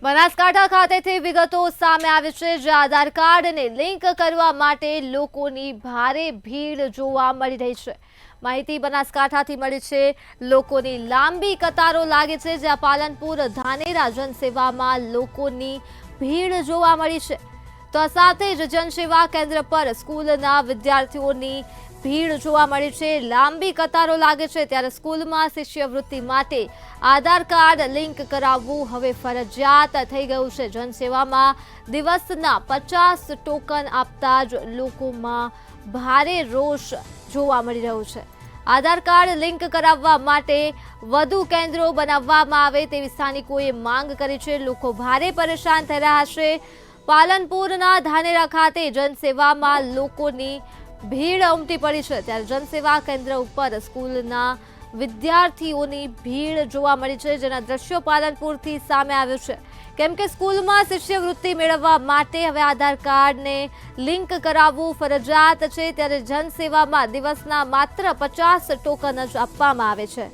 બનાસકાંઠા ખાતેથી વિગતો સામે આવી છે, જે આધાર કાર્ડને લિંક કરવા માટે લોકોની ભારે ભીડ જોવા મળી રહી છે। માહિતી બનાસકાંઠાથી મળી છે, લોકોની લાંબી કતારો લાગે છે, જ્યાં પાલનપુર ધાનેરા જનસેવામાં લોકોની ભીડ જોવા મળી છે। તો આ સાથે જ જનસેવા કેન્દ્ર પર સ્કૂલના વિદ્યાર્થીઓની ભીડ જોવા મળી છે। લાંબી કતારો લાગે છે, ત્યારે સ્કૂલમાં શિષ્યવૃત્તિ માટે આધાર કાર્ડ લિંક કરાવવું હવે ફરજિયાત થઈ ગયું છે। જનસેવામાં દિવસના 50 ટોકન આપતા જ લોકોમાં ભારે રોષ જોવા મળી રહ્યો છે। આધાર કાર્ડ લિંક કરાવવા માટે વધુ કેન્દ્રો બનાવવામાં આવે તેવી સ્થાનિકોએ માંગ કરી છે। લોકો ભારે પરેશાન થઈ રહ્યા છે। પાલનપુરના ધાનેરા ખાતે જનસેવામાં લોકોની ભીડ ઉમટી પડી છે, ત્યારે જનસેવા કેન્દ્ર ઉપર સ્કૂલના વિદ્યાર્થીઓની ભીડ જોવા મળી છે, જેના દ્રશ્યો પાલનપુરથી સામે આવ્યું છે। કેમ કે સ્કૂલમાં શિષ્યવૃત્તિ મેળવવા માટે હવે આધાર કાર્ડને લિંક કરાવવું ફરજિયાત છે, ત્યારે જનસેવામાં દિવસના માત્ર 50 ટોકન જ આપવામાં આવે છે।